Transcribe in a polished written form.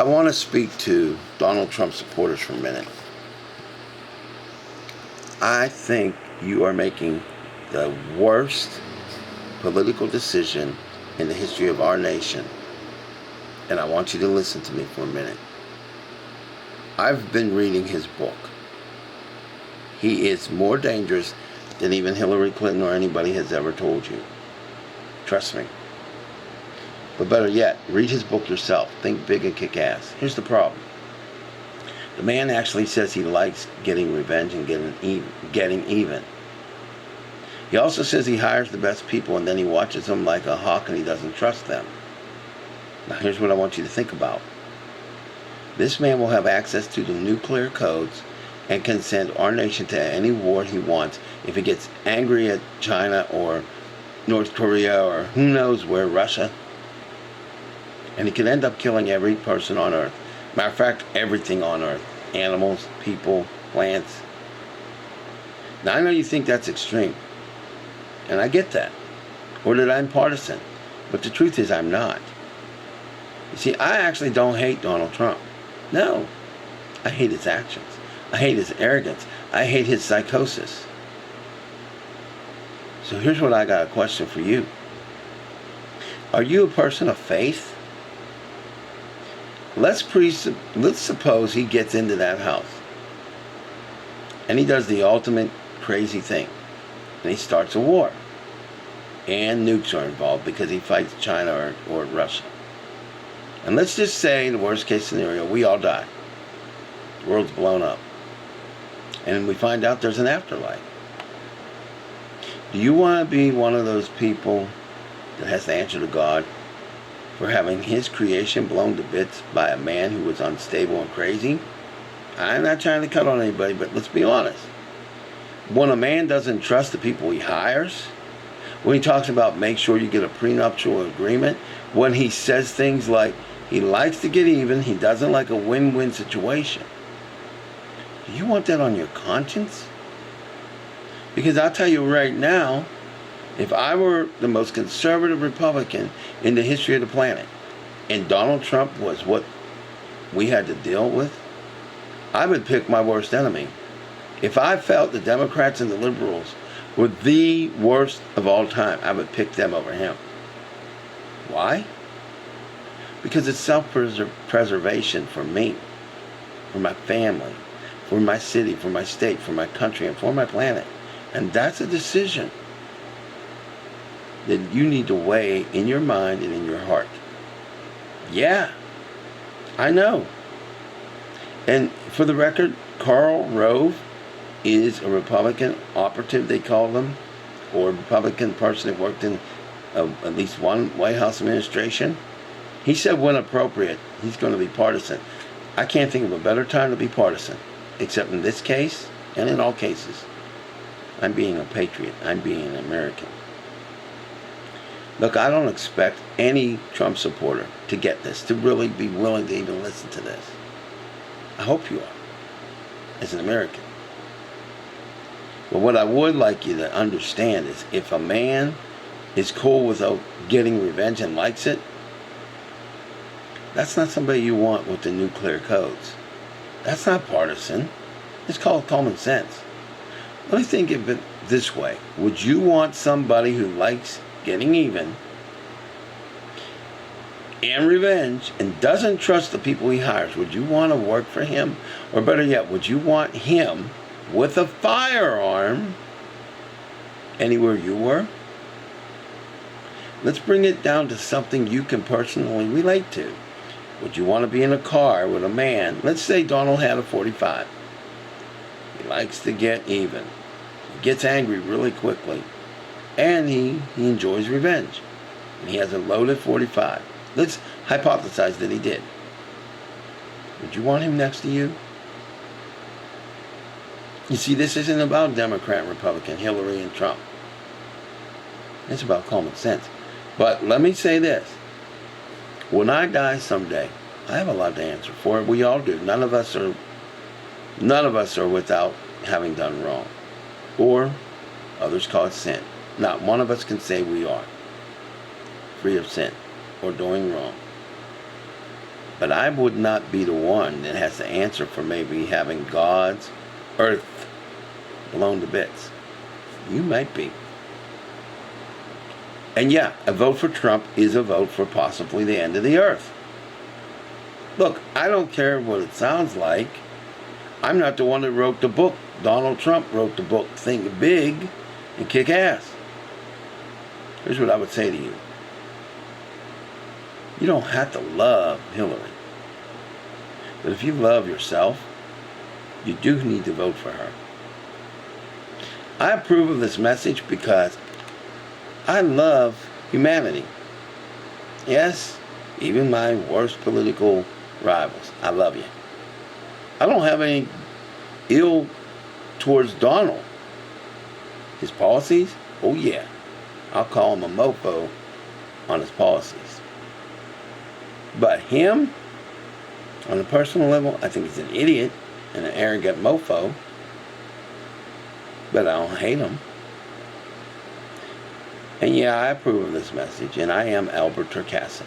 I want to speak to Donald Trump supporters for a minute. I think you are making the worst political decision in the history of our nation. And I want you to listen to me for a minute. I've been reading his book. He is more dangerous than even Hillary Clinton or anybody has ever told you. Trust me. But better yet, read his book yourself. Think big and kick ass. Here's the problem. The man actually says he likes getting revenge and getting even. He also says he hires the best people and then he watches them like a hawk and he doesn't trust them. Now here's what I want you to think about. This man will have access to the nuclear codes and can send our nation to any war he wants if he gets angry at China or North Korea or who knows where, Russia. And he could end up killing every person on earth. Matter of fact, everything on earth. Animals, people, plants. Now I know you think that's extreme. And I get that. Or that I'm partisan. But the truth is I'm not. You see, I actually don't hate Donald Trump. No. I hate his actions. I hate his arrogance. I hate his psychosis. So here's what I got a question for you. Are you a person of faith? Let's suppose he gets into that house. And he does the ultimate crazy thing. And he starts a war. And nukes are involved because he fights China or Russia. And let's just say, the worst case scenario, we all die. The world's blown up. And we find out there's an afterlife. Do you want to be one of those people that has to answer to God for having his creation blown to bits by a man who was unstable and crazy? I'm not trying to cut on anybody, but let's be honest. When a man doesn't trust the people he hires, when he talks about make sure you get a prenuptial agreement, when he says things like he likes to get even, he doesn't like a win-win situation. Do you want that on your conscience? Because I'll tell you right now, if I were the most conservative Republican in the history of the planet, and Donald Trump was what we had to deal with, I would pick my worst enemy. If I felt the Democrats and the liberals were the worst of all time, I would pick them over him. Why? Because it's self-preservation for me, for my family, for my city, for my state, for my country, and for my planet. And that's a decision that you need to weigh in your mind and in your heart. Yeah, I know. And for the record, Karl Rove is a Republican operative, they call them, or a Republican person that worked in at least one White House administration. He said when appropriate, he's going to be partisan. I can't think of a better time to be partisan, except in this case and in all cases. I'm being a patriot. I'm being an American. Look, I don't expect any Trump supporter to get this, to really be willing to even listen to this. I hope you are, as an American. But what I would like you to understand is if a man is cool with getting revenge and likes it, that's not somebody you want with the nuclear codes. That's not partisan. It's called common sense. Let me think of it this way. Would you want somebody who likes getting even and revenge and doesn't trust the people he hires? Would you want to work for him? Or better yet, would you want him with a firearm anywhere you were? Let's bring it down to something you can personally relate to. Would you want to be in a car with a man? Let's say Donald had a 45. He likes to get even. He gets angry really quickly. And he enjoys revenge. And he has a loaded 45. Let's hypothesize that he did. Would you want him next to you? You see, this isn't about Democrat, Republican, Hillary, and Trump. It's about common sense. But let me say this. When I die someday, I have a lot to answer for. We all do. None of us are without having done wrong. Or others call it sin. Not one of us can say we are free of sin or doing wrong. But I would not be the one that has to answer for maybe having God's earth blown to bits. You might be. And yeah, a vote for Trump is a vote for possibly the end of the earth. Look, I don't care what it sounds like. I'm not the one that wrote the book. Donald Trump wrote the book, Think Big and Kick Ass. Here's what I would say to you. You don't have to love Hillary. But if you love yourself, you do need to vote for her. I approve of this message because I love humanity. Yes, even my worst political rivals. I love you. I don't have any ill towards Donald. His policies? Oh yeah. I'll call him a mofo on his policies. But him, on a personal level, I think he's an idiot and an arrogant mofo. But I don't hate him. And yeah, I approve of this message, and I am Albert Torcaso.